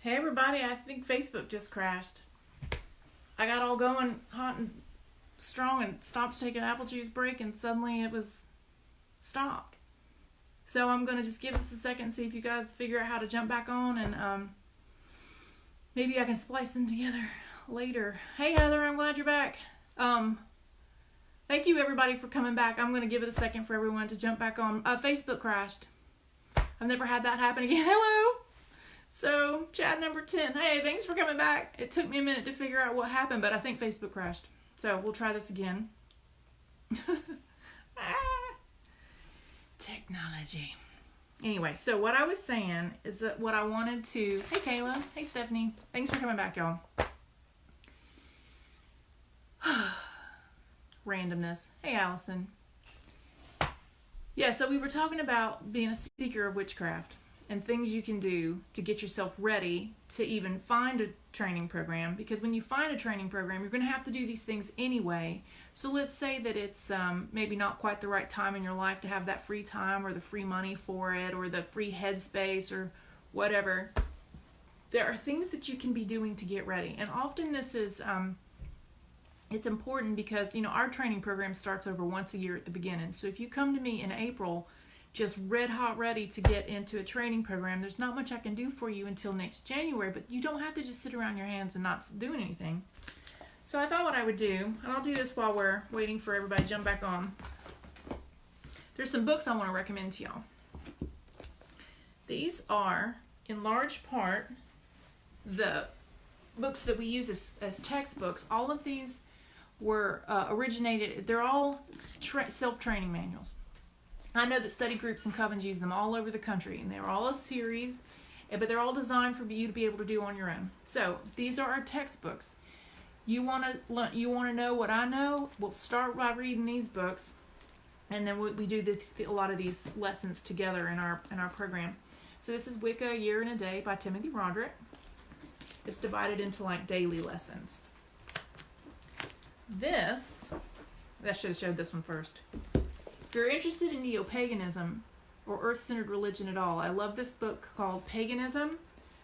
Hey everybody, I think Facebook just crashed. I got all going hot and strong and stopped taking apple juice break and suddenly it was stopped. So I'm going to just give us a second and see if you guys figure out how to jump back on and maybe I can splice them together later. Hey Heather, I'm glad you're back. Thank you everybody for coming back. I'm going to give it a second for everyone to jump back on. Facebook crashed. I've never had that happen again. Hello! So, chat number 10. Hey, thanks for coming back. It took me a minute to figure out what happened, but I think Facebook crashed. So, we'll try this again. Technology. Anyway, so what I was saying is that what I wanted to... Hey, Kayla. Hey, Stephanie. Thanks for coming back, y'all. Randomness. Hey, Allison. Yeah, so we were talking about being a seeker of witchcraft and things you can do to get yourself ready to even find a training program. Because when you find a training program, you're going to have to do these things anyway. So let's say that it's maybe not quite the right time in your life to have that free time or the free money for it or the free headspace or whatever. There are things that you can be doing to get ready. And often this is... it's important because, you know, our training program starts over once a year at the beginning. So if you come to me in April, just red hot ready to get into a training program, there's not much I can do for you until next January, but you don't have to just sit around your hands and not doing anything. So I thought what I would do, and I'll do this while we're waiting for everybody to jump back on. There's some books I want to recommend to y'all. These are, in large part, the books that we use as textbooks. All of these were originated, they're all self-training manuals. I know that study groups and covens use them all over the country, and they're all a series, but they're all designed for you to be able to do on your own. So these are our textbooks. You want to know what I know? We'll start by reading these books, and then we do a lot of these lessons together in our program. So this is Wicca: A Year and a Day by Timothy Roderick. It's divided into like daily lessons. I should have showed this one first. If you're interested in neo-paganism or earth-centered religion at all, I love this book called Paganism: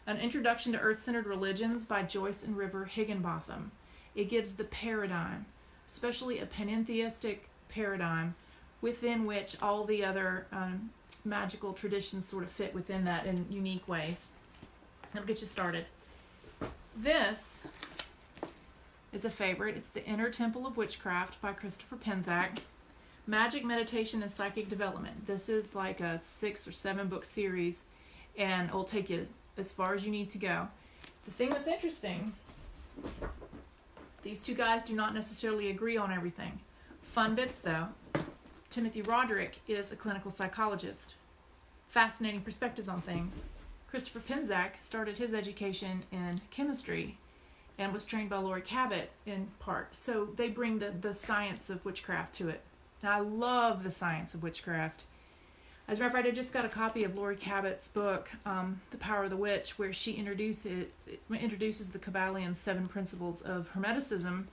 An Introduction to Earth-Centered Religions by Joyce and River Higginbotham. It gives the paradigm, especially a panentheistic paradigm, within which all the other magical traditions sort of fit within that in unique ways. It'll get you started. This is a favorite. It's The Inner Temple of Witchcraft by Christopher Penczak. Magic, Meditation, and Psychic Development. This is like a 6 or 7 book series, and it will take you as far as you need to go. The thing that's interesting, these two guys do not necessarily agree on everything. Fun bits though. Timothy Roderick is a clinical psychologist. Fascinating perspectives on things. Christopher Penczak started his education in chemistry and was trained by Laurie Cabot in part. So they bring the science of witchcraft to it. And I love the science of witchcraft. As a matter of fact, I just got a copy of Laurie Cabot's book, The Power of the Witch, where she introduces the Kabbalion 7 principles of Hermeticism.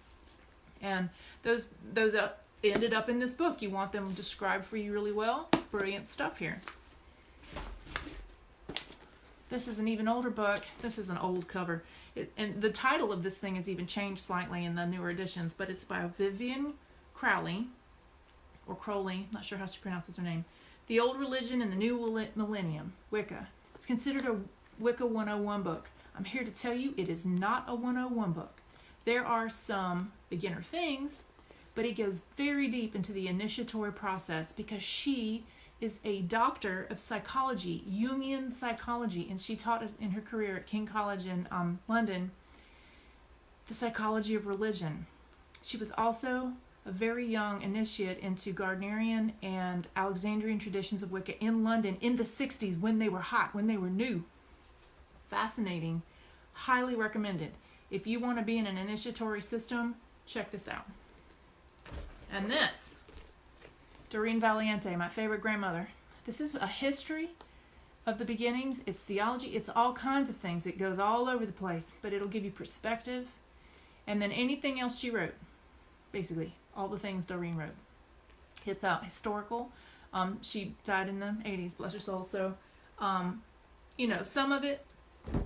And those ended up in this book. You want them described for you really well? Brilliant stuff here. This is an even older book. This is an old cover. And the title of this thing has even changed slightly in the newer editions, but it's by Vivian Crowley, or Crowley, not sure how she pronounces her name. The Old Religion and the New Millennium, Wicca. It's considered a Wicca 101 book. I'm here to tell you it is not a 101 book. There are some beginner things, but it goes very deep into the initiatory process because she is a doctor of psychology, Jungian psychology, and she taught us in her career at King College in London the psychology of religion. She was also a very young initiate into Gardnerian and Alexandrian traditions of Wicca in London in the 60s when they were hot, when they were new. Fascinating. Highly recommended. If you want to be in an initiatory system, check this out. And this, Doreen Valiente, my favorite grandmother. This is a history of the beginnings. It's theology. It's all kinds of things. It goes all over the place, but it'll give you perspective. And then anything else she wrote, basically. All the things Doreen wrote. It's historical. She died in the 80s, bless her soul. So, you know, some of it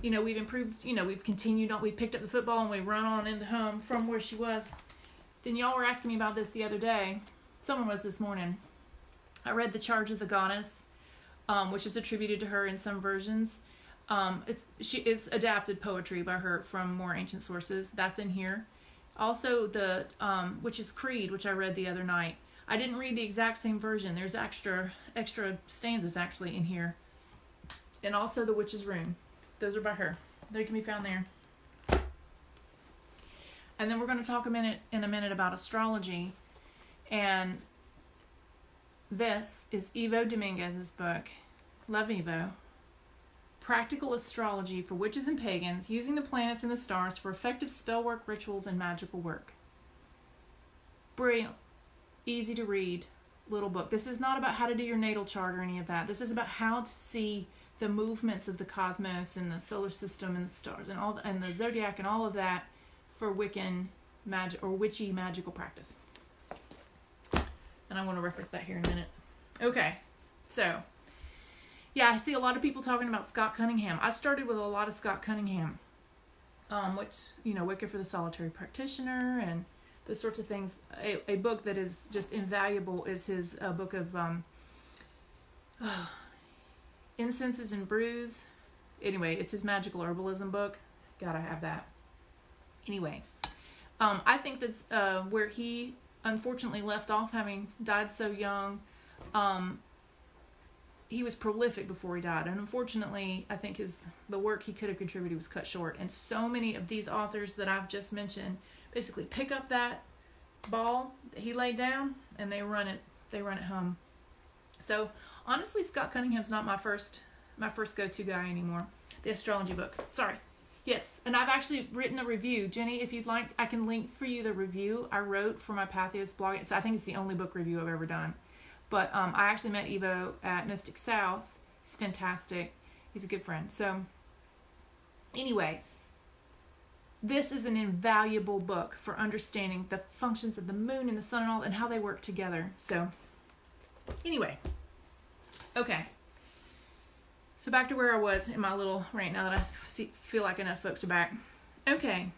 we've improved, we've continued on, we picked up the football and we run on into home from where she was. Then y'all were asking me about this the other day. Someone was this morning. I read The Charge of the Goddess, which is attributed to her in some versions. It's adapted poetry by her from more ancient sources. That's in here. Also the Witch's Creed, which I read the other night. I didn't read the exact same version. There's extra stanzas actually in here. And also the Witch's Rune. Those are by her. They can be found there. And then we're going to talk in a minute about astrology. And this is Evo Dominguez's book, Love Evo. Practical Astrology for Witches and Pagans, using the planets and the stars for effective spell work, rituals, and magical work. Brilliant. Easy to read little book. This is not about how to do your natal chart or any of that. This is about how to see the movements of the cosmos and the solar system and the stars and the zodiac and all of that for Wiccan magic or witchy magical practice. And I want to reference that here in a minute. Okay, so yeah, I see a lot of people talking about Scott Cunningham. I started with a lot of Scott Cunningham, which Wicca for the Solitary Practitioner and those sorts of things. A book that is just invaluable is his book of Incenses and Brews. Anyway, it's his magical herbalism book. Gotta have that. Anyway, I think that's where he unfortunately left off, having died so young. He was prolific before he died, and unfortunately, I think the work he could have contributed was cut short. And so many of these authors that I've just mentioned basically pick up that ball that he laid down and they run it home. So honestly, Scott Cunningham's not my first go-to guy anymore. The astrology book. Sorry. Yes, and I've actually written a review. Jenny, if you'd like, I can link for you the review I wrote for my Patheos blog. I think it's the only book review I've ever done. But I actually met Evo at Mystic South. He's fantastic. He's a good friend. So anyway, this is an invaluable book for understanding the functions of the moon and the sun and all, and how they work together. So anyway, okay. So back to where I was in my little rant now that I feel like enough folks are back. Okay.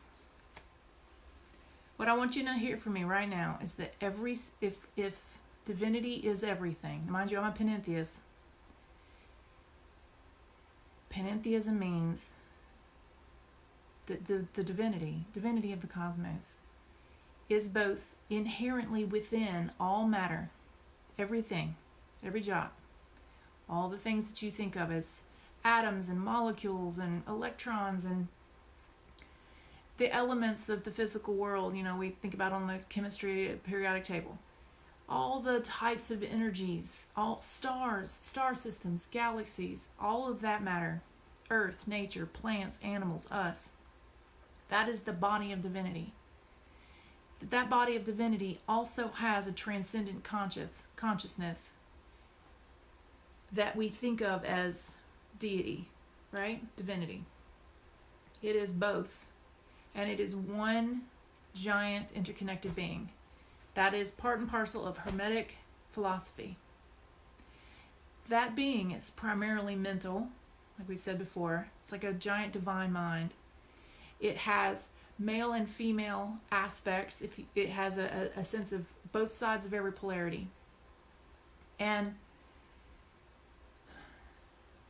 What I want you to hear from me right now is that if divinity is everything, mind you, I'm a panentheist. Panentheism means that the divinity of the cosmos is both inherently within all matter, everything, every jot. All the things that you think of as atoms and molecules and electrons and the elements of the physical world, we think about on the chemistry periodic table. All the types of energies, all stars, star systems, galaxies, all of that matter. Earth, nature, plants, animals, us. That is the body of divinity. That body of divinity also has a transcendent consciousness that we think of as deity, right? Divinity. It is both. And it is one giant interconnected being. That is part and parcel of Hermetic philosophy. That being is primarily mental, like we've said before. It's like a giant divine mind. It has male and female aspects. It has a sense of both sides of every polarity. And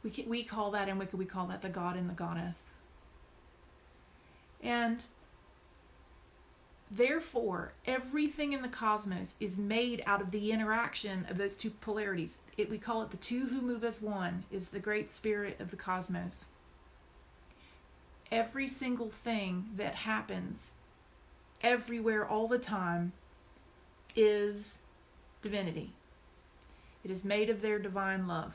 we call that in Wicca, we call that the god and the goddess. And therefore, everything in the cosmos is made out of the interaction of those two polarities. We call it the two who move as one, is the great spirit of the cosmos. Every single thing that happens everywhere all the time is divinity. It is made of their divine love.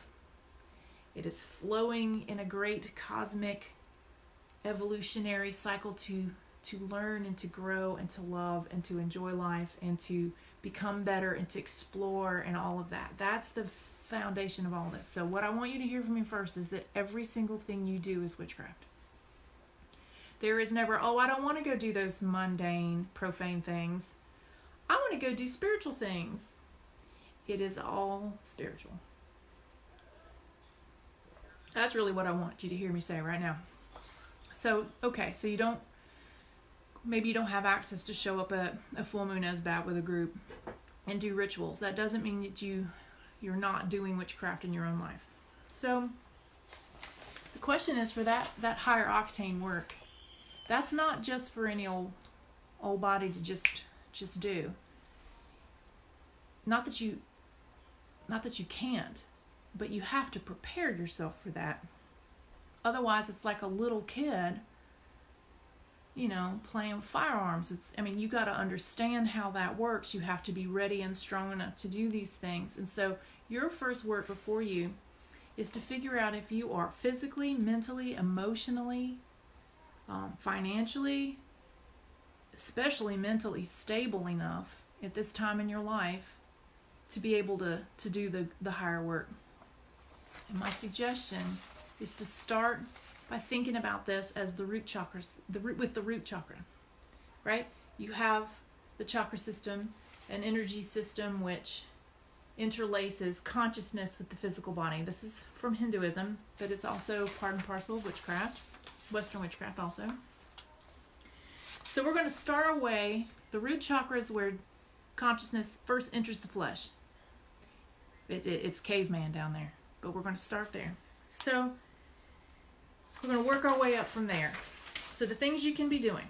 It is flowing in a great cosmic evolutionary cycle to learn and to grow and to love and to enjoy life and to become better and to explore and all of that. That's the foundation of all this. So what I want you to hear from me first is that every single thing you do is witchcraft. There is never, I don't want to go do those mundane, profane things. I want to go do spiritual things. It is all spiritual. That's really what I want you to hear me say right now. So, okay, so maybe you don't have access to show up at a full moon Esbat with a group and do rituals. That doesn't mean that you're not doing witchcraft in your own life. So the question is, for that higher octane work, that's not just for any old body to just do. Not that you can't, but you have to prepare yourself for that. Otherwise, it's like a little kid, playing with firearms. You got to understand how that works. You have to be ready and strong enough to do these things. And so your first work before you is to figure out if you are physically, mentally, emotionally, financially, especially mentally stable enough at this time in your life to be able to do the higher work. And my suggestion is to start by thinking about this as the root chakras, with the root chakra, right? You have the chakra system, an energy system which interlaces consciousness with the physical body. This is from Hinduism, but it's also part and parcel of witchcraft, Western witchcraft also. So we're going to start our way. The root chakra is where consciousness first enters the flesh. It's caveman down there, but we're going to start there. So we're going to work our way up from there. So the things you can be doing.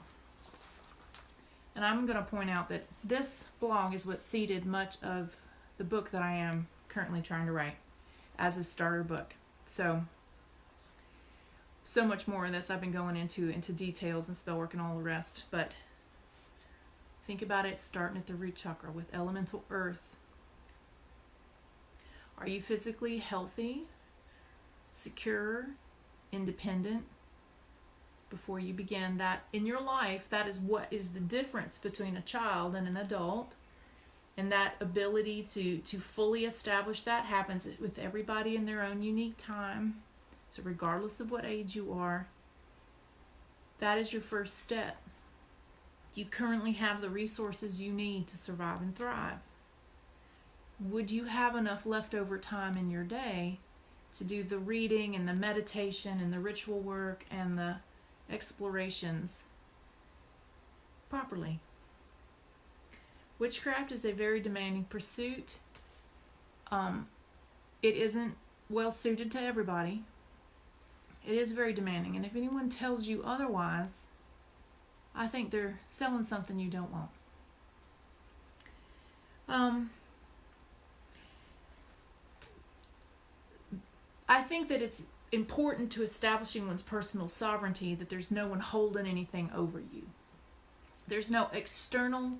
And I'm going to point out that this blog is what seeded much of the book that I am currently trying to write as a starter book. So much more of this I've been going into details and spell work and all the rest. But think about it starting at the root chakra with elemental earth. Are you physically healthy, secure, independent? Before you begin that in your life, that is what is the difference between a child and an adult. And that ability to fully establish that happens with everybody in their own unique time. So regardless of what age you are, that is your first step. You currently have the resources you need to survive and thrive. Would you have enough leftover time in your day to do the reading and the meditation and the ritual work and the explorations properly? Witchcraft is a very demanding pursuit. It isn't well suited to everybody. It is very demanding, and if anyone tells you otherwise, I think they're selling something you don't want. I think that it's important to establishing one's personal sovereignty that there's no one holding anything over you. There's no external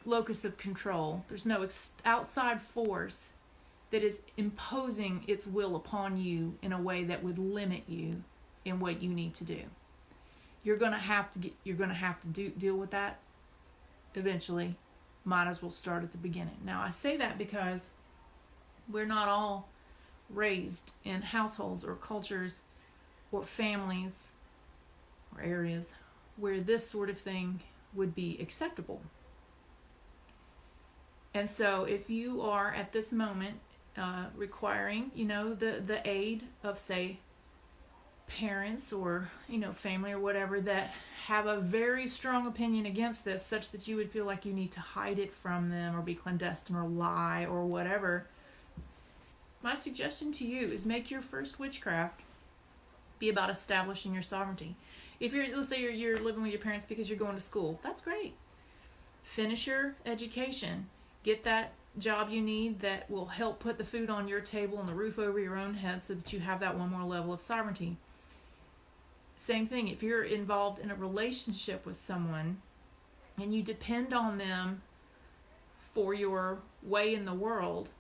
locus of control. There's no outside force that is imposing its will upon you in a way that would limit you in what you need to do. You're going to have to deal with that eventually. Might as well start at the beginning. Now, I say that because we're not all raised in households or cultures or families or areas where this sort of thing would be acceptable. And so if you are at this moment requiring, the aid of, say, parents or, family or whatever that have a very strong opinion against this, such that you would feel like you need to hide it from them or be clandestine or lie or whatever, my suggestion to you is make your first witchcraft be about establishing your sovereignty. If let's say you're living with your parents because you're going to school, that's great. Finish your education. Get that job you need that will help put the food on your table and the roof over your own head so that you have that one more level of sovereignty. Same thing, if you're involved in a relationship with someone and you depend on them for your way in the world,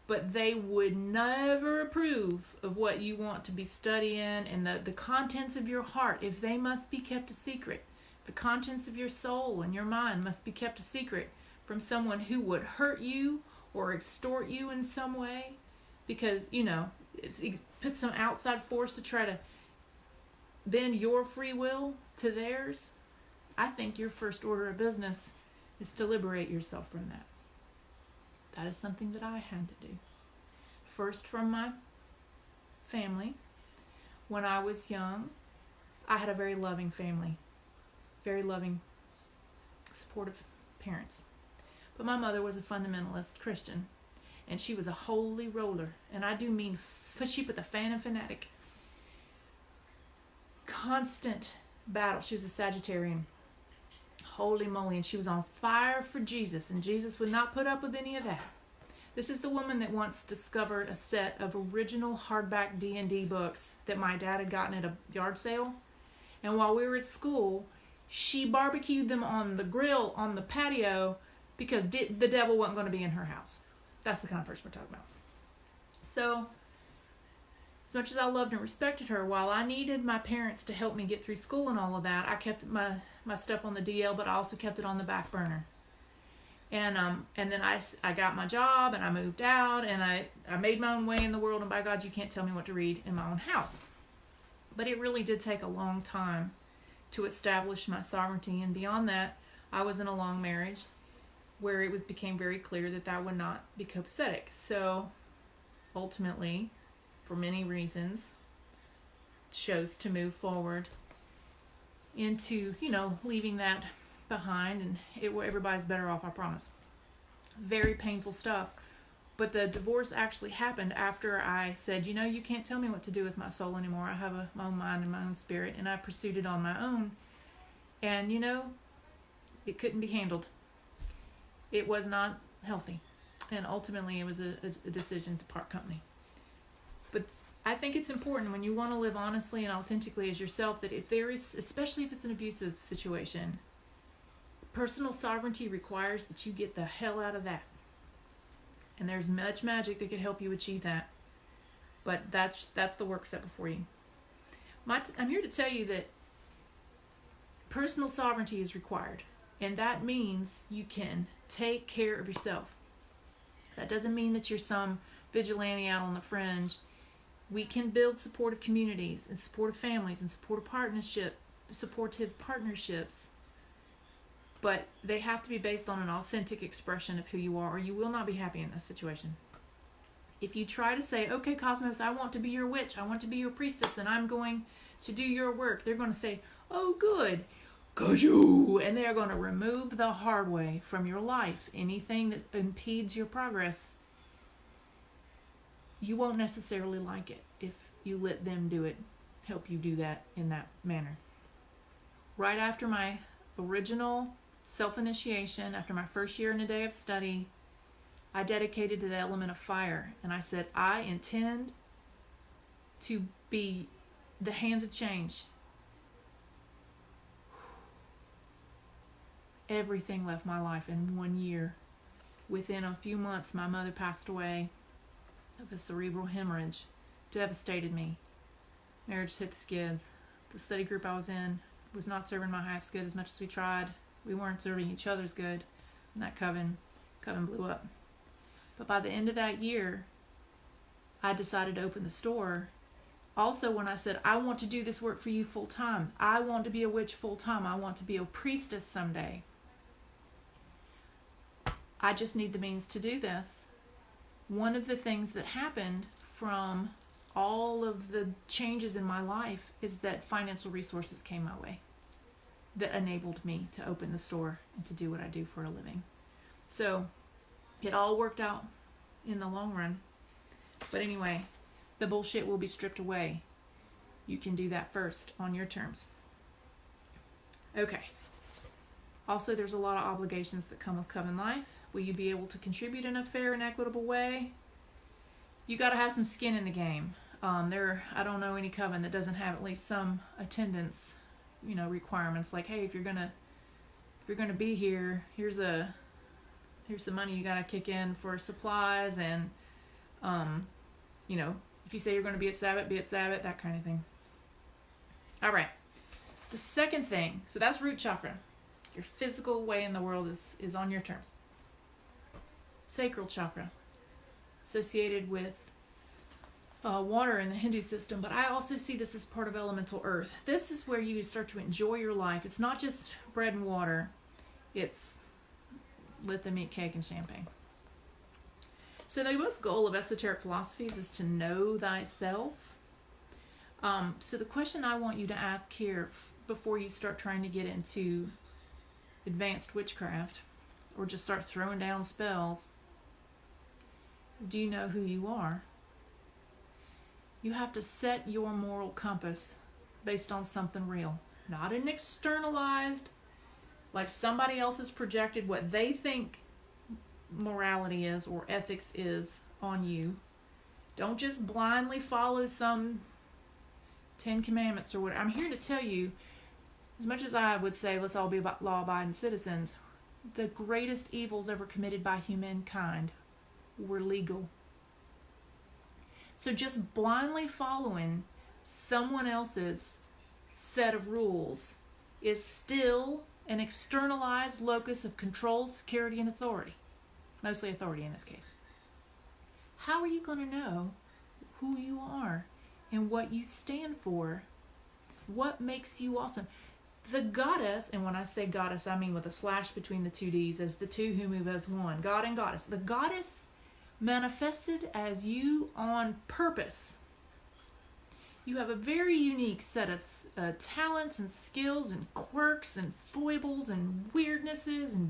but they would never approve of what you want to be studying and the contents of your heart, if they must be kept a secret, the contents of your soul and your mind must be kept a secret from someone who would hurt you or extort you in some way because, it puts some outside force to try to bend your free will to theirs, I think your first order of business is to liberate yourself from that. That is something that I had to do. First from my family. When I was young, I had a very loving family, very loving, supportive parents. But my mother was a fundamentalist Christian, and she was a holy roller, and I do mean she put the fan and fanatic. Constant battle. She was a Sagittarian. Holy moly, and she was on fire for Jesus, and Jesus would not put up with any of that. This is the woman that once discovered a set of original hardback D&D books that my dad had gotten at a yard sale, and while we were at school, she barbecued them on the grill on the patio because the devil wasn't going to be in her house. That's the kind of person we're talking about. So, as much as I loved and respected her, while I needed my parents to help me get through school and all of that, I kept my stuff on the DL, but I also kept it on the back burner. And then I got my job, and I moved out, and I made my own way in the world, and by God, you can't tell me what to read in my own house. But it really did take a long time to establish my sovereignty, and beyond that, I was in a long marriage where it became very clear that that would not be copacetic. So, ultimately, for many reasons, chose to move forward into, leaving that behind, and everybody's better off, I promise. Very painful stuff. But the divorce actually happened after I said, you can't tell me what to do with my soul anymore. I have my own mind and my own spirit, and I pursued it on my own. And, it couldn't be handled. It was not healthy. And ultimately, it was a decision to part company. But I think it's important when you want to live honestly and authentically as yourself, that if there is, especially if it's an abusive situation, personal sovereignty requires that you get the hell out of that. And there's much magic that could help you achieve that. But that's the work set before you. I'm here to tell you that personal sovereignty is required. And that means you can take care of yourself. That doesn't mean that you're some vigilante out on the fringe. We can build supportive communities and supportive families and supportive partnerships. But they have to be based on an authentic expression of who you are, or you will not be happy in this situation. If you try to say, okay, Cosmos, I want to be your witch, I want to be your priestess, and I'm going to do your work, they're going to say, oh, good, Kajoo! And they're going to remove the hard way from your life. Anything that impedes your progress, you won't necessarily like it if you let them do it, help you do that in that manner. Right after my original self-initiation, after my first year and a day of study, I dedicated to the element of fire, and I said, I intend to be the hands of change. Everything left my life in 1 year. Within a few months, my mother passed away of a cerebral hemorrhage. Devastated me. Marriage hit the skids. The study group I was in was not serving my highest good as much as we tried. We weren't serving each other's good. And that coven blew up. But by the end of that year, I decided to open the store. Also, when I said, I want to do this work for you full time. I want to be a witch full time. I want to be a priestess someday. I just need the means to do this. One of the things that happened from all of the changes in my life is that financial resources came my way that enabled me to open the store and to do what I do for a living. So it all worked out in the long run. But anyway, the bullshit will be stripped away. You can do that first on your terms. Okay. Also, there's a lot of obligations that come with coven life. Will you be able to contribute in a fair and equitable way? You got to have some skin in the game. I don't know any coven that doesn't have at least some attendance, requirements. Like, hey, if you're gonna be here, here's the money you got to kick in for supplies, and if you say you're going to be at Sabbath, that kind of thing. All right. The second thing, so that's root chakra. Your physical way in the world is on your terms. Sacral chakra, associated with water in the Hindu system, but I also see this as part of elemental earth. This is where you start to enjoy your life. It's not just bread and water. It's let them eat cake and champagne. So the most goal of esoteric philosophies is to know thyself. So the question I want you to ask here before you start trying to get into advanced witchcraft or just start throwing down spells is, do you know who you are? You have to set your moral compass based on something real, not an externalized, like somebody else has projected what they think morality is or ethics is on you. Don't just blindly follow some 10 commandments or whatever. I'm here to tell you, as much as I would say let's all be law-abiding citizens, the greatest evils ever committed by humankind were legal. So just blindly following someone else's set of rules is still an externalized locus of control, security, and authority. Mostly authority in this case. How are you going to know who you are and what you stand for? What makes you awesome? The goddess, and when I say goddess, I mean with a slash between the two D's, as the two who move as one. God and goddess. The goddess manifested as you on purpose. You have a very unique set of talents and skills and quirks and foibles and weirdnesses,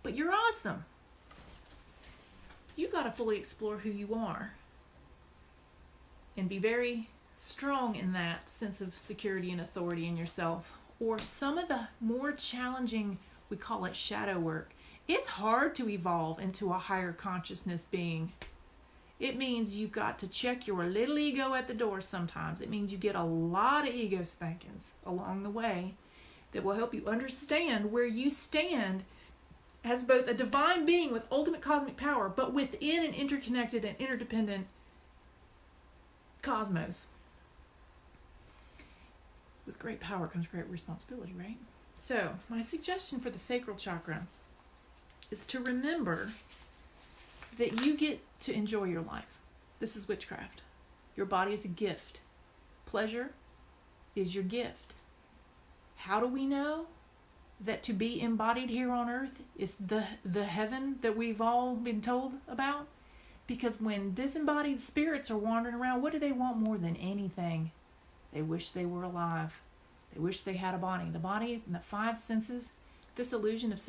but you're awesome. You got to fully explore who you are and be very strong in that sense of security and authority in yourself. Or some of the more challenging, we call it shadow work. It's hard to evolve into a higher consciousness being. It means you've got to check your little ego at the door sometimes. It means you get a lot of ego spankings along the way that will help you understand where you stand as both a divine being with ultimate cosmic power, but within an interconnected and interdependent cosmos. With great power comes great responsibility, right? So, my suggestion for the Sacral Chakra is to remember that you get to enjoy your life. This is witchcraft. Your body is a gift. Pleasure is your gift. How do we know that to be embodied here on earth is the heaven that we've all been told about? Because when disembodied spirits are wandering around, what do they want more than anything? They wish they were alive. They wish they had a body. The body and the five senses, this illusion of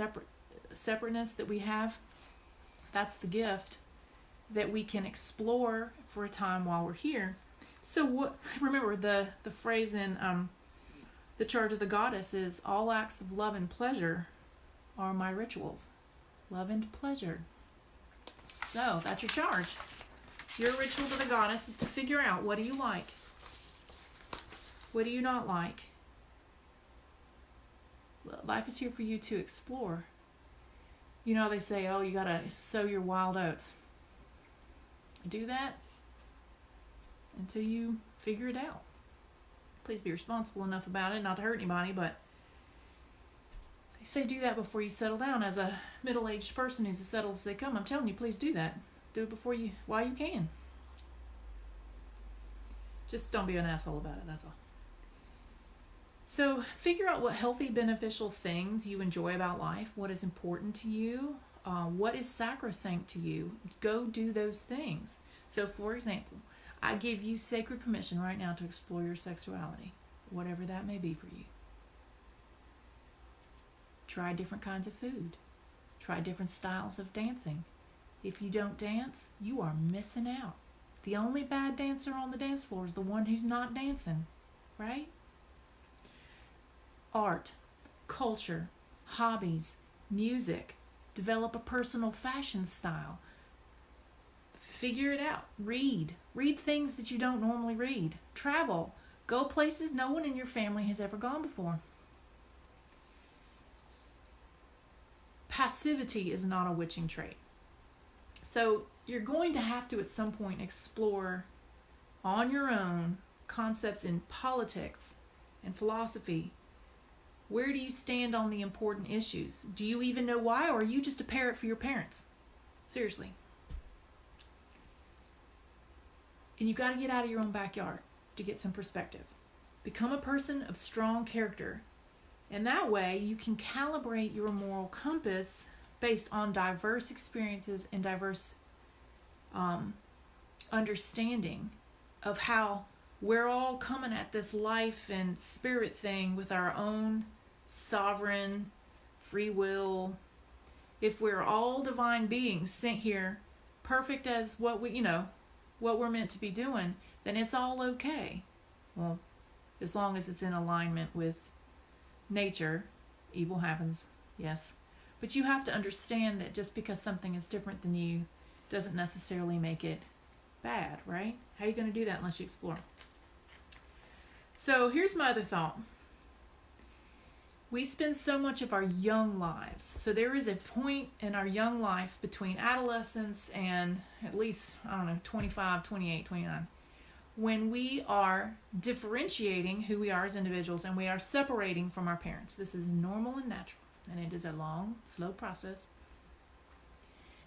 separateness that we have, that's the gift that we can explore for a time while we're here. So remember the phrase in the Charge of the Goddess is, all acts of love and pleasure are my rituals. Love and pleasure. So that's your charge. Your ritual to the goddess is to figure out, what do you like? What do you not like? Life is here for you to explore. You know, they say, oh, you gotta sow your wild oats. Do that until you figure it out. Please be responsible enough about it, not to hurt anybody, but they say do that before you settle down. As a middle-aged person who's as settled as they come, I'm telling you, please do that. Do it while you can. Just don't be an asshole about it, that's all. So figure out what healthy, beneficial things you enjoy about life, what is important to you, what is sacrosanct to you. Go do those things. So for example, I give you sacred permission right now to explore your sexuality, whatever that may be for you. Try different kinds of food. Try different styles of dancing. If you don't dance, you are missing out. The only bad dancer on the dance floor is the one who's not dancing, right? Art, culture, hobbies, music. Develop a personal fashion style. Figure it out. Read. Read things that you don't normally read. Travel. Go places no one in your family has ever gone before. Passivity is not a witching trait. So you're going to have to at some point explore on your own concepts in politics and philosophy. Where do you stand on the important issues? Do you even know why, or are you just a parrot for your parents? Seriously. And you got to get out of your own backyard to get some perspective. Become a person of strong character. And that way you can calibrate your moral compass based on diverse experiences and diverse understanding of how we're all coming at this life and spirit thing with our own sovereign free will. If we're all divine beings sent here, perfect as what we're meant to be doing, then it's all okay. Well, as long as it's in alignment with nature. Evil happens, yes. But you have to understand that just because something is different than you doesn't necessarily make it bad, right? How are you going to do that unless you explore? So here's my other thought. We spend so much of our young lives. So there is a point in our young life between adolescence and at least, 25, 28, 29, when we are differentiating who we are as individuals and we are separating from our parents. This is normal and natural, and it is a long, slow process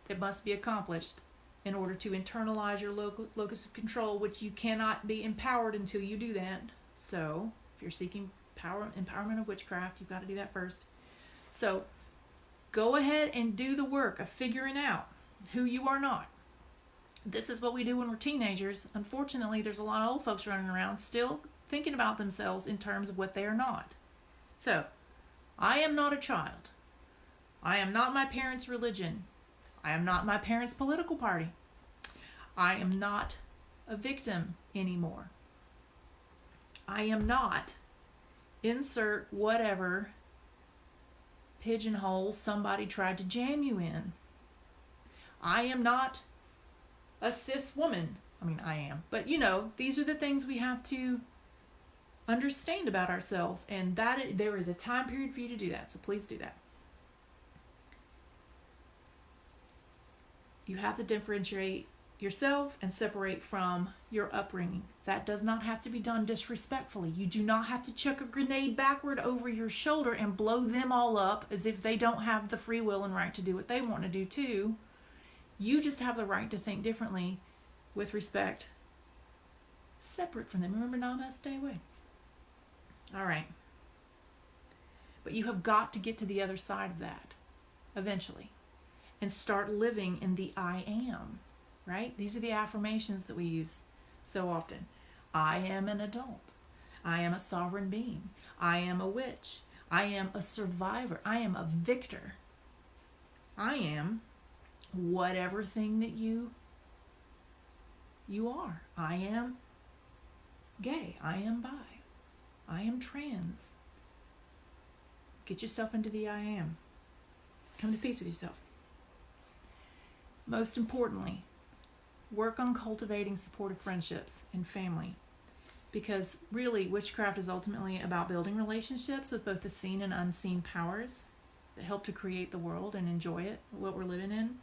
that must be accomplished in order to internalize your locus of control, which you cannot be empowered until you do that. So if you're seeking empowerment of witchcraft, you've got to do that first. So go ahead and do the work of figuring out who you are not. This is what we do when we're teenagers. Unfortunately, there's a lot of old folks running around still thinking about themselves in terms of what they are not. So, I am not a child. I am not my parents' religion. I am not my parents' political party. I am not a victim anymore. I am not insert whatever pigeonhole somebody tried to jam you in. I am not a cis woman. I mean, I am. But, these are the things we have to understand about ourselves. And there is a time period for you to do that. So please do that. You have to differentiate yourself and separate from your upbringing. That does not have to be done disrespectfully. You do not have to chuck a grenade backward over your shoulder and blow them all up as if they don't have the free will and right to do what they want to do too. You just have the right to think differently with respect, separate from them. Remember, namaste away. All right. But you have got to get to the other side of that eventually and start living in the I am, right? These are the affirmations that we use so often. I am an adult. I am a sovereign being. I am a witch. I am a survivor. I am a victor. I am whatever thing that you are. I am gay. I am bi. I am trans. Get yourself into the I am. Come to peace with yourself. Most importantly, work on cultivating supportive friendships and family. Because really, witchcraft is ultimately about building relationships with both the seen and unseen powers that help to create the world and enjoy it, what we're living in.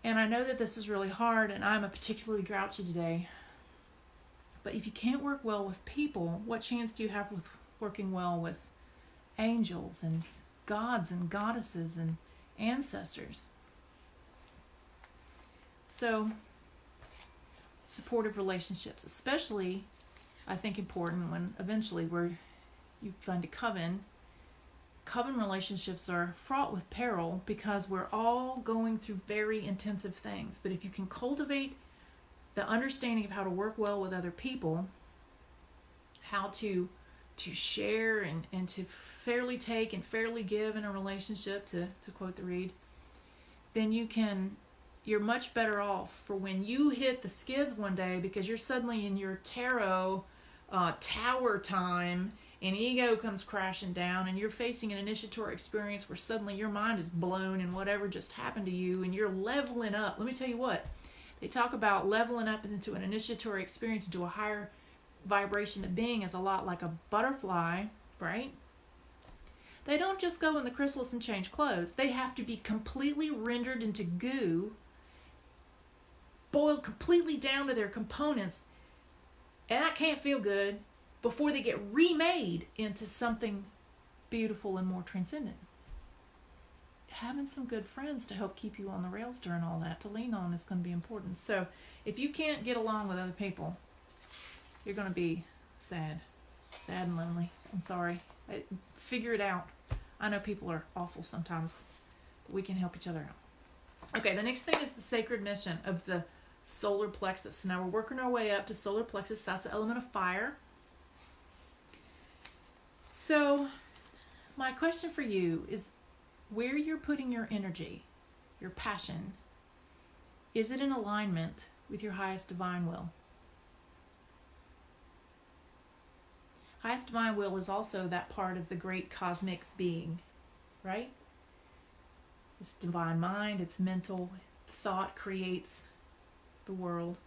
And I know that this is really hard, and I'm particularly grouchy today. But if you can't work well with people, what chance do you have with working well with angels and gods and goddesses and ancestors? So, supportive relationships, especially, I think, important when eventually you find a coven. Coven relationships are fraught with peril because we're all going through very intensive things. But if you can cultivate the understanding of how to work well with other people, how to share and to fairly take and fairly give in a relationship, to quote the read, then you're much better off for when you hit the skids one day because you're suddenly in your tarot tower time and ego comes crashing down and you're facing an initiatory experience where suddenly your mind is blown and whatever just happened to you and you're leveling up. Let me tell you what, they talk about leveling up into an initiatory experience into a higher vibration of being is a lot like a butterfly, right? They don't just go in the chrysalis and change clothes. They have to be completely rendered into goo, boiled completely down to their components, and that can't feel good before they get remade into something beautiful and more transcendent. Having some good friends to help keep you on the rails during all that, to lean on, is going to be important. So if you can't get along with other people, you're going to be sad and lonely. I'm sorry. Figure it out. I know people are awful sometimes, but we can help each other out. Okay, the next thing is the sacred mission of the solar plexus. So now we're working our way up to solar plexus. That's the element of fire. So my question for you is, where you're putting your energy, your passion, is it in alignment with your highest divine will? Highest divine will is also that part of the great cosmic being, right? It's divine mind, it's mental. Thought creates the world.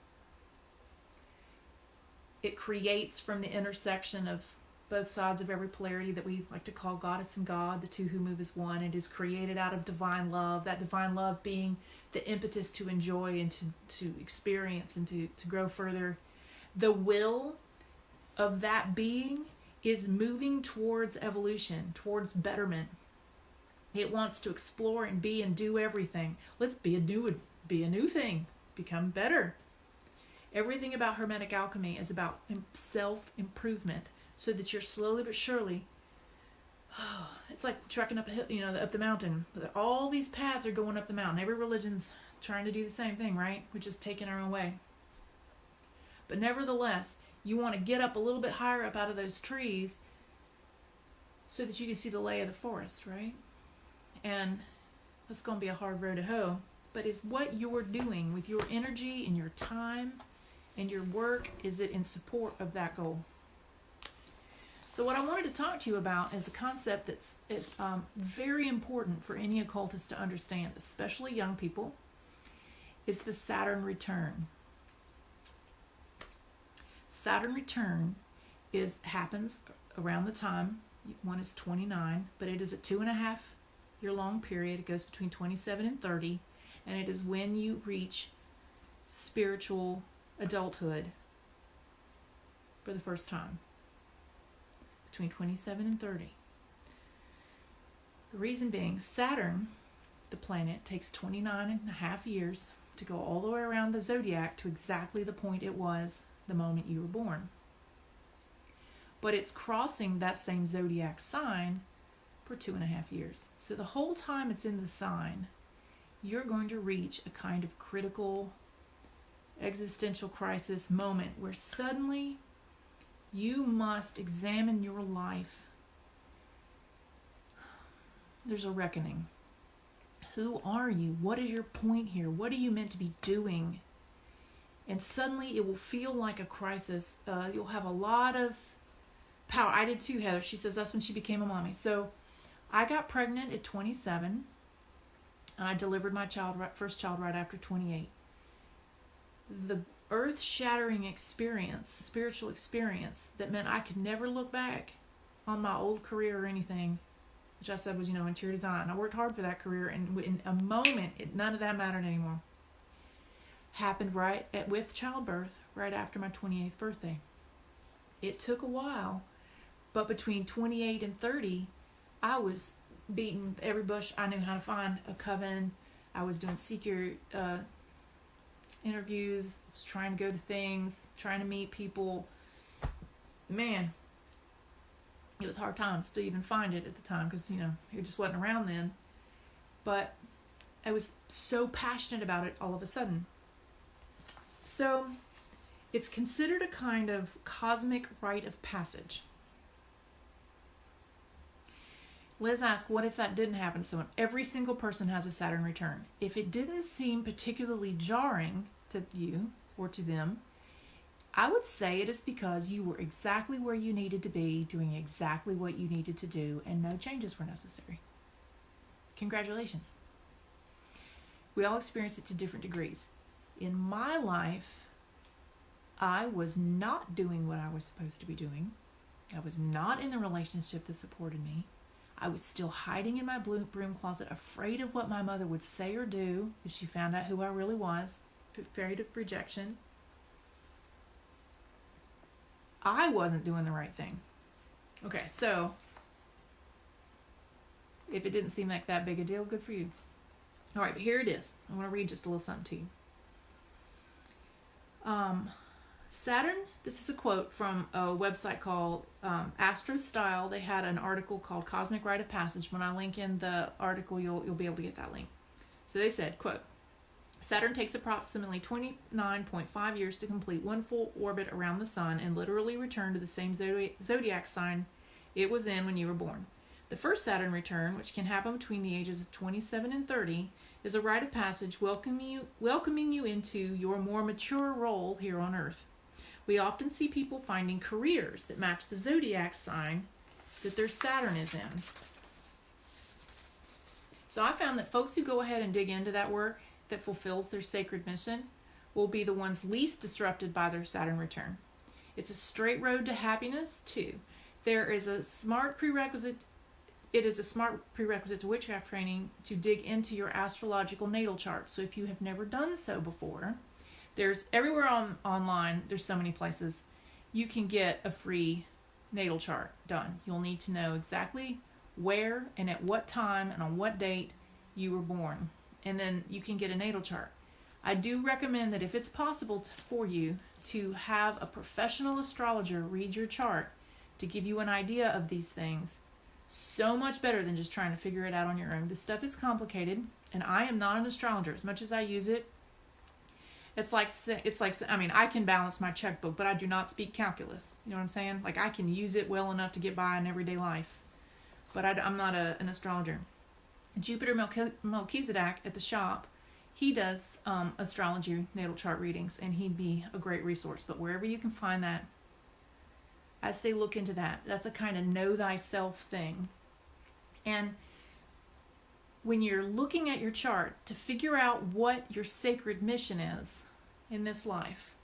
It creates from the intersection of both sides of every polarity that we like to call goddess and God, the two who move as one. It is created out of divine love, that divine love being the impetus to enjoy and to experience and to grow further. The will of that being is moving towards evolution, towards betterment. It wants to explore and be and do everything. Let's be a new thing, become better. Everything about Hermetic alchemy is about self-improvement, so that you're slowly but surely, it's like trekking up a hill, up the mountain. All these paths are going up the mountain. Every religion's trying to do the same thing, right? We're just taking our own way. But nevertheless, you want to get up a little bit higher up out of those trees so that you can see the lay of the forest, right? And that's going to be a hard road to hoe. But is what you're doing with your energy and your time and your work, is it in support of that goal? So what I wanted to talk to you about is a concept that's very important for any occultist to understand, especially young people, is the Saturn Return. Saturn Return happens around the time one is 29, but it is a 2.5 year long period. It goes between 27 and 30, and it is when you reach spiritual adulthood for the first time, between 27 and 30. The reason being, Saturn, the planet, takes 29.5 years to go all the way around the zodiac to exactly the point it was the moment you were born. But it's crossing that same zodiac sign for 2.5 years. So the whole time it's in the sign, you're going to reach a kind of critical existential crisis moment where suddenly you must examine your life. There's a reckoning. Who are you? What is your point here? What are you meant to be doing? And suddenly it will feel like a crisis. You'll have a lot of power. I did too, Heather. She says that's when she became a mommy. So I got pregnant at 27, and I delivered my first child right after 28. The earth-shattering experience, spiritual experience, that meant I could never look back on my old career or anything, which I said was, interior design. I worked hard for that career, and in a moment, none of that mattered anymore. Happened with childbirth, right after my 28th birthday. It took a while, but between 28 and 30, I was beating every bush I knew how to find a coven. I was doing secret interviews, was trying to go to things, trying to meet people. Man, it was hard times to even find it at the time because, it just wasn't around then. But I was so passionate about it all of a sudden. So it's considered a kind of cosmic rite of passage. Liz asked, what if that didn't happen to someone? Every single person has a Saturn return. If it didn't seem particularly jarring to you or to them, I would say it is because you were exactly where you needed to be, doing exactly what you needed to do, and no changes were necessary. Congratulations. We all experience it to different degrees. In my life, I was not doing what I was supposed to be doing. I was not in the relationship that supported me. I was still hiding in my broom closet, afraid of what my mother would say or do if she found out who I really was, afraid of rejection. I wasn't doing the right thing. Okay, so if it didn't seem like that big a deal, good for you. All right, but here it is. I want to read just a little something to you. Saturn, this is a quote from a website called Astro Style. They had an article called Cosmic Rite of Passage. When I link in the article, you'll be able to get that link. So they said, quote, Saturn takes approximately 29.5 years to complete one full orbit around the sun and literally return to the same zodiac sign it was in when you were born. The first Saturn return, which can happen between the ages of 27 and 30, is a rite of passage welcoming you into your more mature role here on Earth. We often see people finding careers that match the zodiac sign that their Saturn is in. So I found that folks who go ahead and dig into that work that fulfills their sacred mission will be the ones least disrupted by their Saturn return. It's a straight road to happiness, too. It is a smart prerequisite to witchcraft training to dig into your astrological natal chart. So if you have never done so before, there's everywhere online, there's so many places, you can get a free natal chart done. You'll need to know exactly where and at what time and on what date you were born. And then you can get a natal chart. I do recommend that if it's possible for you to have a professional astrologer read your chart to give you an idea of these things, so much better than just trying to figure it out on your own. This stuff is complicated, and I am not an astrologer. As much as I use it, it's like I mean, I can balance my checkbook, but I do not speak calculus. You know what I'm saying? Like, I can use it well enough to get by in everyday life, but I'm not an astrologer. Jupiter Melchizedek at the shop, he does astrology natal chart readings, and he'd be a great resource. But wherever you can find that, I say look into that. That's a kind of know thyself thing. And when you're looking at your chart to figure out what your sacred mission is in this life,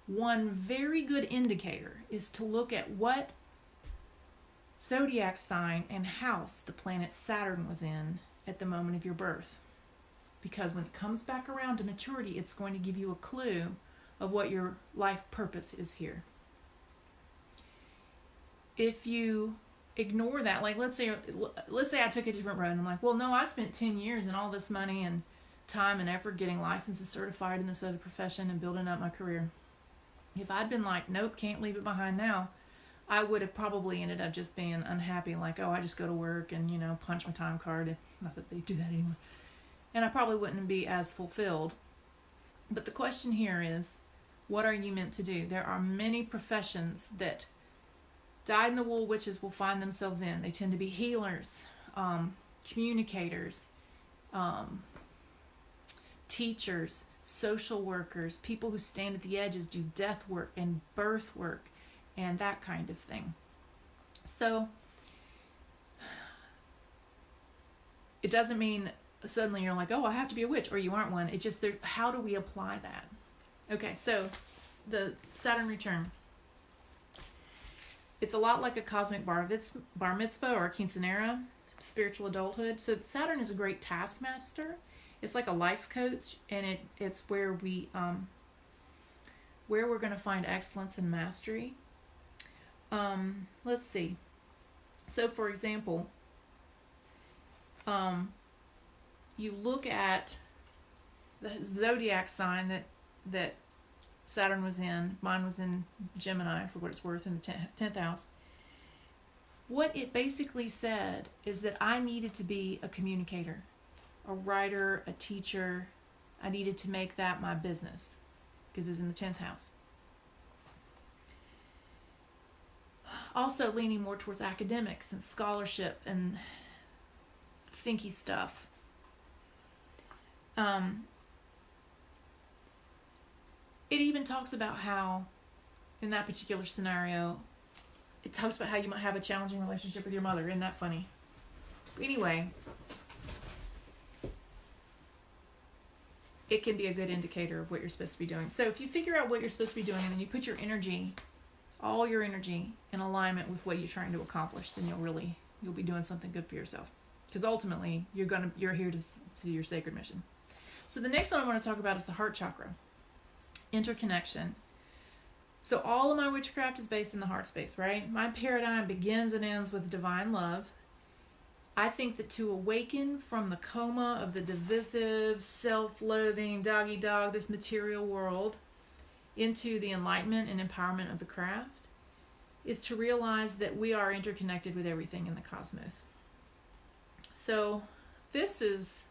one very good indicator is to look at what zodiac sign and house the planet Saturn was in at the moment of your birth. Because when it comes back around to maturity, it's going to give you a clue of what your life purpose is here. If you ignore that, like let's say I took a different road and I'm like, well, no, I spent 10 years and all this money and time and effort getting licensed and certified in this other profession and building up my career. If I'd been like, nope, can't leave it behind now, I would have probably ended up just being unhappy, like, oh, I just go to work and, punch my time card. Not that they do that anymore. And I probably wouldn't be as fulfilled. But the question here is, what are you meant to do? There are many professions that dyed-in-the-wool witches will find themselves in. They tend to be healers, communicators, teachers, social workers, people who stand at the edges, do death work and birth work, and that kind of thing. So it doesn't mean suddenly you're like, oh, I have to be a witch, or you aren't one. It's just, how do we apply that? Okay, so the Saturn return. It's a lot like a cosmic bar mitzvah or a quinceanera, spiritual adulthood. So Saturn is a great taskmaster. It's like a life coach, and it's where we're going to find excellence and mastery. Let's see. So, for example, you look at the zodiac sign that Saturn was in. Mine was in Gemini, for what it's worth, in the 10th house. What it basically said is that I needed to be a communicator, a writer, a teacher. I needed to make that my business because it was in the 10th house. Also leaning more towards academics and scholarship and thinky stuff. It even talks about how, in that particular scenario, it talks about how you might have a challenging relationship with your mother. Isn't that funny? Anyway, it can be a good indicator of what you're supposed to be doing. So if you figure out what you're supposed to be doing and then you put your energy, all your energy, in alignment with what you're trying to accomplish, then you'll be doing something good for yourself. Because ultimately, you're here to do your sacred mission. So the next one I want to talk about is the heart chakra. Interconnection. So all of my witchcraft is based in the heart space, right? My paradigm begins and ends with divine love. I think that to awaken from the coma of the divisive, self-loathing, dog-eat-dog, this material world, into the enlightenment and empowerment of the craft, is to realize that we are interconnected with everything in the cosmos. So this is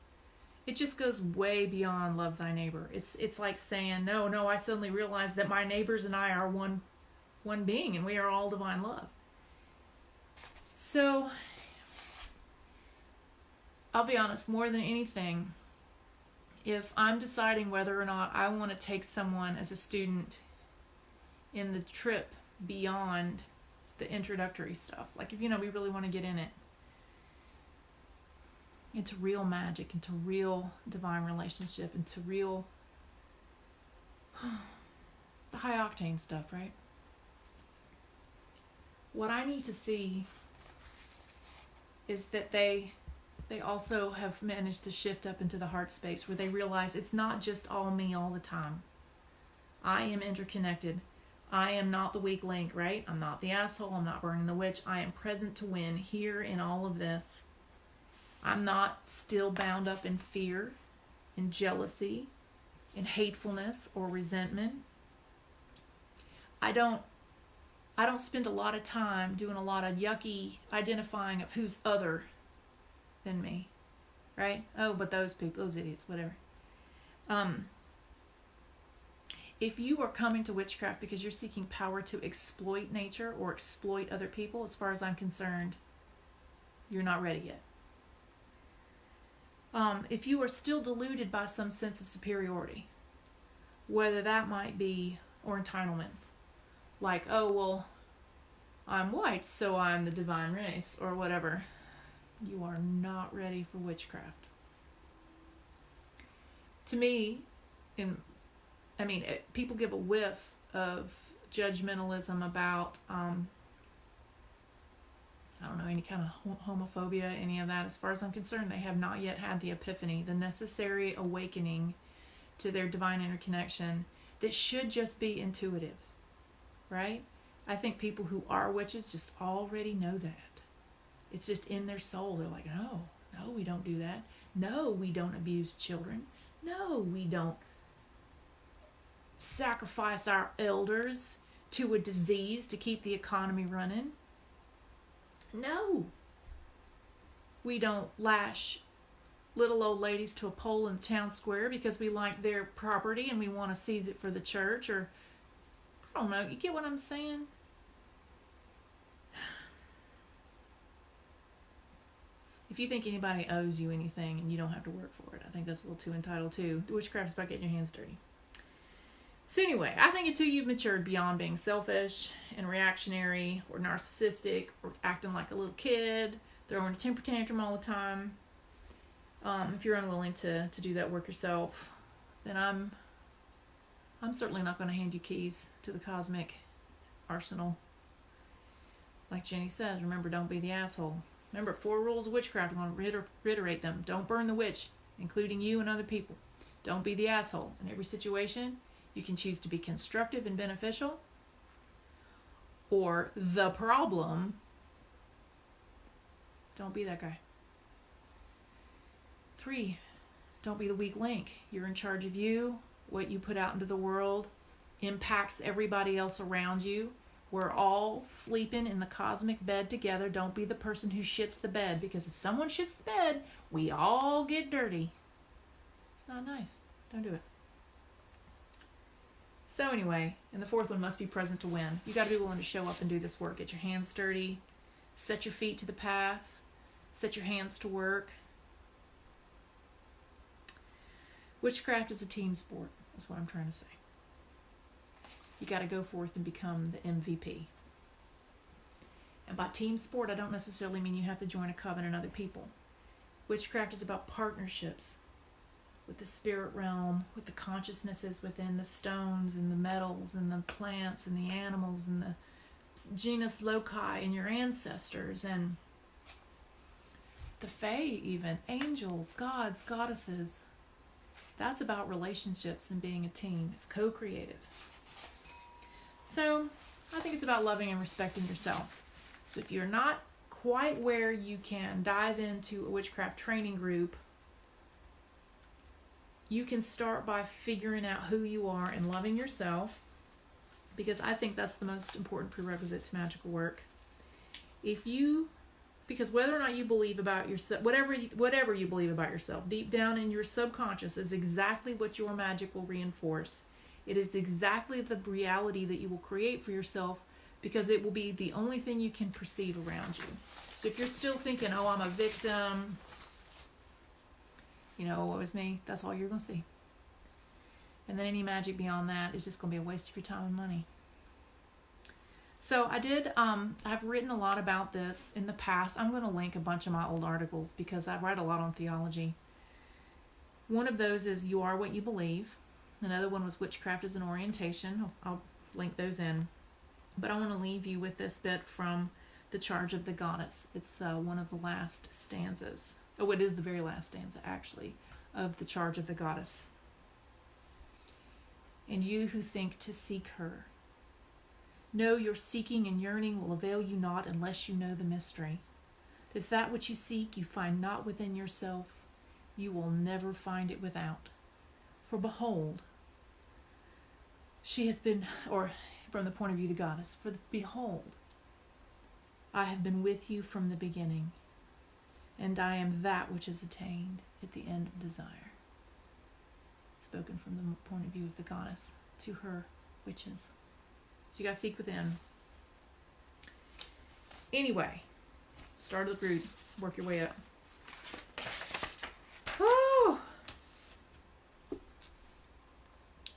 it just goes way beyond love thy neighbor. It's like saying, no, I suddenly realized that my neighbors and I are one being, and we are all divine love. So, I'll be honest, more than anything, if I'm deciding whether or not I want to take someone as a student in the trip beyond the introductory stuff, like if, we really want to get in it, into real magic, into real divine relationship, into real the high octane stuff, right? What I need to see is that they also have managed to shift up into the heart space where they realize it's not just all me all the time. I am interconnected. I am not the weak link, right? I'm not the asshole. I'm not burning the witch. I am present to win here in all of this. I'm not still bound up in fear, in jealousy, in hatefulness or resentment. I don't spend a lot of time doing a lot of yucky identifying of who's other than me, right? Oh, but those people, those idiots, whatever. If you are coming to witchcraft because you're seeking power to exploit nature or exploit other people, as far as I'm concerned, you're not ready yet. If you are still deluded by some sense of superiority, whether that might be, or entitlement, like, oh, well, I'm white, so I'm the divine race, or whatever, you are not ready for witchcraft. To me, people give a whiff of judgmentalism about, any kind of homophobia, any of that. As far as I'm concerned, they have not yet had the epiphany, the necessary awakening to their divine interconnection that should just be intuitive, right? I think people who are witches just already know that. It's just in their soul. They're like, no, we don't do that. No, we don't abuse children. No, we don't sacrifice our elders to a disease to keep the economy running. No. We don't lash little old ladies to a pole in the town square because we like their property and we want to seize it for the church, or I don't know, you get what I'm saying? If you think anybody owes you anything and you don't have to work for it, I think that's a little too entitled too. Witchcraft is about getting your hands dirty. So anyway, I think until you've matured beyond being selfish and reactionary or narcissistic or acting like a little kid, throwing a temper tantrum all the time, if you're unwilling to do that work yourself, then I'm certainly not going to hand you keys to the cosmic arsenal. Like Jenny says, remember, don't be the asshole. Remember, 4 rules of witchcraft. I'm going to reiterate them. Don't burn the witch, including you and other people. Don't be the asshole. In every situation, you can choose to be constructive and beneficial, or the problem. Don't be that guy. 3, don't be the weak link. You're in charge of you. What you put out into the world impacts everybody else around you. We're all sleeping in the cosmic bed together. Don't be the person who shits the bed, because if someone shits the bed, we all get dirty. It's not nice. Don't do it. So anyway, and the 4th one, must be present to win. You got to be willing to show up and do this work. Get your hands dirty. Set your feet to the path. Set your hands to work. Witchcraft is a team sport, is what I'm trying to say. You got to go forth and become the MVP. And by team sport, I don't necessarily mean you have to join a coven and other people. Witchcraft is about partnerships with the spirit realm, with the consciousnesses within the stones and the metals and the plants and the animals and the genus loci and your ancestors and the fae, even angels, gods, goddesses. That's about relationships and being a team. It's co-creative. So I think it's about loving and respecting yourself. So if you're not quite where you can dive into a witchcraft training group, you can start by figuring out who you are and loving yourself, because I think that's the most important prerequisite to magical work. If you Because whether or not you believe about yourself, whatever you believe about yourself, deep down in your subconscious is exactly what your magic will reinforce. It is exactly the reality that you will create for yourself, because it will be the only thing you can perceive around you. So if you're still thinking, oh, I'm a victim, you know, what was me? That's all you're going to see. And then any magic beyond that is just going to be a waste of your time and money. So I've written a lot about this in the past. I'm going to link a bunch of my old articles because I write a lot on theology. One of those is You Are What You Believe. Another one was Witchcraft as an Orientation. I'll link those in. But I want to leave you with this bit from The Charge of the Goddess. It's one of the last stanzas. Oh, it is the very last stanza, actually, of The Charge of the Goddess. And you who think to seek her, know your seeking and yearning will avail you not unless you know the mystery. If that which you seek you find not within yourself, you will never find it without. For behold, she has been, or from the point of view of the goddess, behold, I have been with you from the beginning, and I am that which is attained at the end of desire. Spoken from the point of view of the goddess to her witches. So you got to seek within. Anyway, start at the root, work your way up. Oh!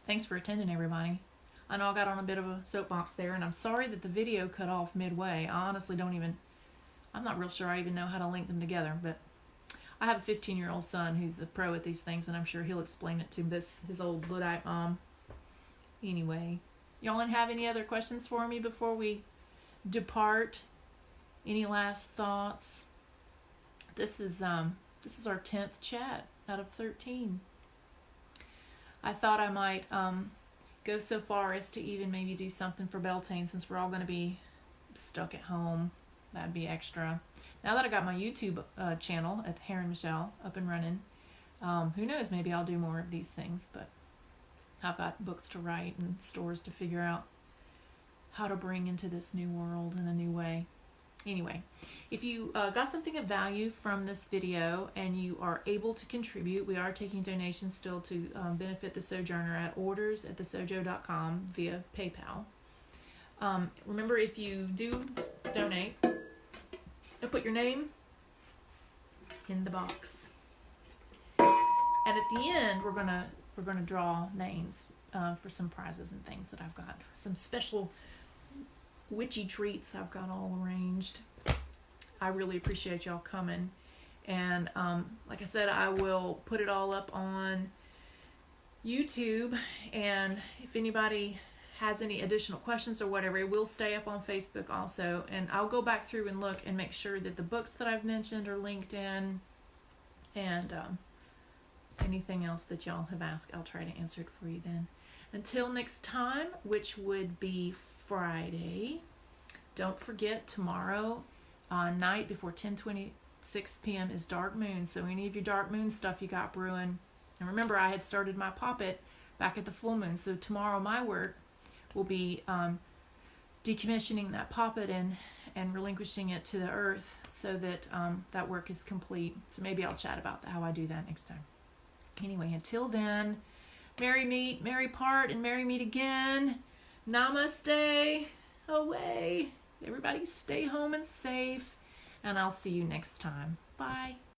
Thanks for attending, everybody. I know I got on a bit of a soapbox there, and I'm sorry that the video cut off midway. I honestly I'm not real sure I even know how to link them together, but I have a 15-year-old son who's a pro at these things, and I'm sure he'll explain it to his old Luddite mom. Anyway, y'all have any other questions for me before we depart? Any last thoughts? This is our 10th chat out of 13. I thought I might go so far as to even maybe do something for Beltane, since we're all going to be stuck at home. That'd be extra. Now that I got my YouTube channel at Heron Michelle up and running, who knows, maybe I'll do more of these things, but I've got books to write and stories to figure out how to bring into this new world in a new way. Anyway, if you got something of value from this video and you are able to contribute, we are taking donations still to benefit the Sojourner at orders@thesojo.com via PayPal. Remember, if you do donate, put your name in the box. And at the end, we're gonna draw names for some prizes and things that I've got. Some special witchy treats I've got all arranged. I really appreciate y'all coming. And like I said, I will put it all up on YouTube. And if anybody has any additional questions or whatever, it will stay up on Facebook also. And I'll go back through and look and make sure that the books that I've mentioned are linked in. And anything else that y'all have asked, I'll try to answer it for you then. Until next time, which would be Friday. Don't forget, tomorrow night before 10:26 p.m. is Dark Moon. So any of your Dark Moon stuff you got brewing. And remember, I had started my poppet back at the full moon. So tomorrow my work will be decommissioning that poppet and relinquishing it to the earth so that that work is complete. So maybe I'll chat about how I do that next time. Anyway, until then, merry meet, merry part, and merry meet again. Namaste. Away. Everybody stay home and safe. And I'll see you next time. Bye.